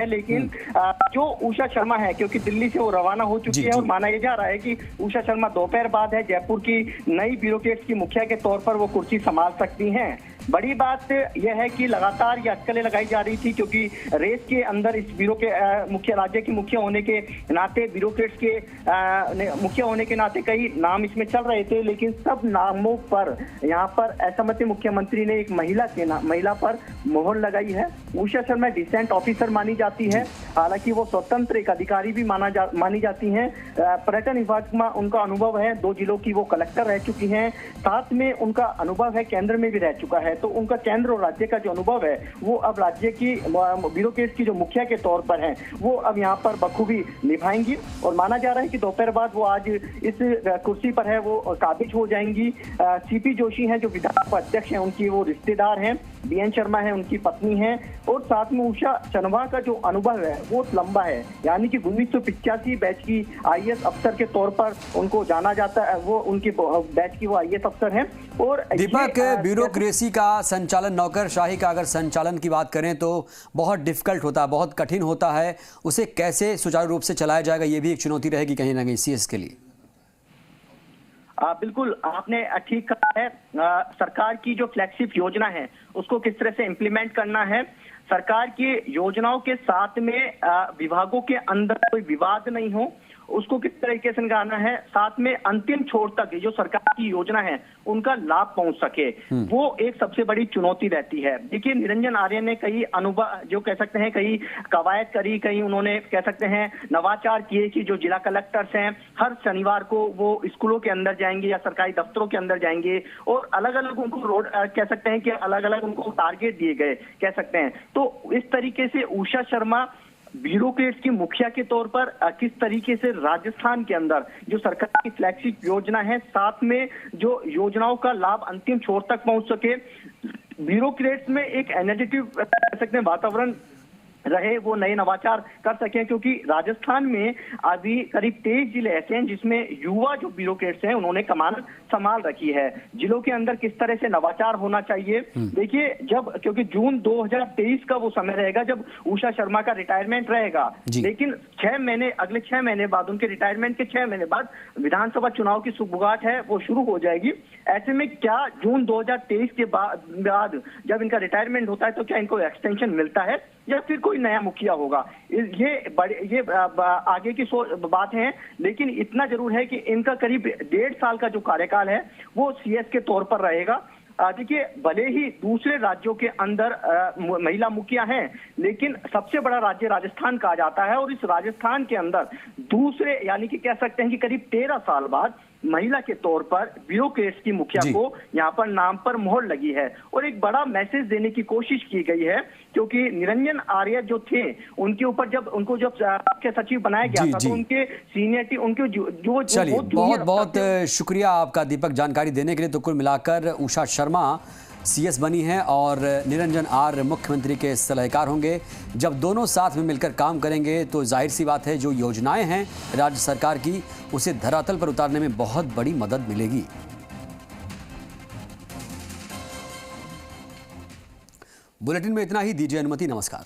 है, लेकिन जो उषा शर्मा है, क्योंकि दिल्ली से वो रवाना हो चुकी है और माना यह जा रहा है कि उषा शर्मा दोपहर बाद है जयपुर की नई ब्यूरोक्रेट्स की मुखिया के तौर पर वो कुर्सी संभाल सकती हैं। बड़ी बात यह है कि लगातार ये अटकलें लगाई जा रही थी, क्योंकि रेस के अंदर इस ब्यूरो के मुख्य राज्य के मुखिया होने के नाते, ब्यूरोक्रेट्स के मुखिया होने के नाते कई नाम इसमें चल रहे थे, लेकिन सब नामों पर यहाँ पर असमति मुख्यमंत्री ने एक महिला पर मोहर लगाई है। उषा शर्मा डिसेंट ऑफिसर मानी जाती है, हालांकि वो स्वतंत्र एक अधिकारी भी मानी जाती हैं। पर्यटन विभाग में उनका अनुभव है, 2 जिलों की वो कलेक्टर रह चुकी हैं, साथ में उनका अनुभव है केंद्र में भी रह चुका है, तो उनका केंद्र और राज्य का जो अनुभव है वो अब राज्य की ब्यूरोक्रेट्स की जो मुखिया के तौर पर हैं वो अब यहाँ पर बखूबी निभाएंगी। और माना जा रहा है कि दोपहर बाद वो आज इस कुर्सी पर है वो काबिज हो जाएंगी। सीपी जोशी हैं जो विधानसभा अध्यक्ष हैं, उनकी वो रिश्तेदार हैं, बीएन शर्मा है उनकी पत्नी है, और साथ में उषा शर्मा का जो अनुभव है वो लंबा है, यानी कि 1985 बैच की आईएएस अफसर के तौर पर उनको जाना जाता है, वो उनकी बैच की वो आईएएस अफसर हैं। और दीपक, ब्यूरोक्रेसी का संचालन, नौकरशाही का अगर संचालन की बात करें तो बहुत डिफिकल्ट होता है, बहुत कठिन होता है, उसे कैसे सुचारू रूप से चलाया जाएगा ये भी एक चुनौती रहेगी कहीं ना कहीं सीएस के लिए। बिल्कुल आपने ठीक कहा है। सरकार की जो फ्लैगशिप योजना है उसको किस तरह से इम्प्लीमेंट करना है, सरकार की योजनाओं के साथ में विभागों के अंदर कोई विवाद नहीं हो, उसको किस तरीके से निकालना है, साथ में अंतिम छोर तक जो सरकार की योजना है उनका लाभ पहुंच सके, वो एक सबसे बड़ी चुनौती रहती है। देखिए, निरंजन आर्य ने कई अनुभव जो कह सकते हैं, कई कवायद करी, कई उन्होंने कह सकते हैं नवाचार किए कि जो जिला कलेक्टर्स हैं हर शनिवार को वो स्कूलों के अंदर जाएंगे या सरकारी दफ्तरों के अंदर जाएंगे और अलग अलग उनको रोड कह सकते हैं कि अलग अलग उनको टारगेट दिए गए कह सकते हैं। तो इस तरीके से उषा शर्मा ब्यूरोक्रेट्स की मुखिया के तौर पर किस तरीके से राजस्थान के अंदर जो सरकार की फ्लैगशिप योजना है, साथ में जो योजनाओं का लाभ अंतिम छोर तक पहुंच सके, ब्यूरोक्रेट्स में एक एनर्जेटिक कह सकते हैं वातावरण रहे, वो नए नवाचार कर सकें, क्योंकि राजस्थान में अभी करीब 23 जिले ऐसे हैं जिसमें युवा जो ब्यूरोक्रेट्स हैं उन्होंने कमान संभाल रखी है। जिलों के अंदर किस तरह से नवाचार होना चाहिए, देखिए जब, क्योंकि जून 2023 का वो समय रहेगा जब उषा शर्मा का रिटायरमेंट रहेगा, लेकिन 6 महीने, अगले 6 महीने बाद, उनके रिटायरमेंट के 6 महीने बाद विधानसभा चुनाव की सुगबुगाहट है वो शुरू हो जाएगी। ऐसे में क्या जून 2023 के बाद जब इनका रिटायरमेंट होता है तो क्या इनको एक्सटेंशन मिलता है या फिर कोई नया मुखिया होगा, ये आगे की बात है। लेकिन इतना जरूर है कि इनका करीब 1.5 साल का जो कार्यकाल है वो सीएस के तौर पर रहेगा। देखिए, भले ही दूसरे राज्यों के अंदर महिला मुखिया हैं, लेकिन सबसे बड़ा राज्य राजस्थान कहा जाता है और इस राजस्थान के अंदर दूसरे, यानी कि कह सकते हैं कि करीब 13 साल बाद महिला के तौर पर ब्यूरोक्रेट्स की मुखिया को यहाँ पर नाम पर मोहर लगी है और एक बड़ा मैसेज देने की कोशिश की गई है, क्योंकि निरंजन आर्य जो थे उनके ऊपर जब मुख्य सचिव बनाया गया था तो उनके सीनियरिटी, उनके जो चलिए, बहुत बहुत शुक्रिया आपका दीपक जानकारी देने के लिए। तो कुल मिलाकर उषा शर्मा सीएस बनी हैं और निरंजन आर्य मुख्यमंत्री के सलाहकार होंगे। जब दोनों साथ में मिलकर काम करेंगे तो जाहिर सी बात है जो योजनाएं हैं राज्य सरकार की उसे धरातल पर उतारने में बहुत बड़ी मदद मिलेगी। बुलेटिन में इतना ही, दीजिए अनुमति, नमस्कार।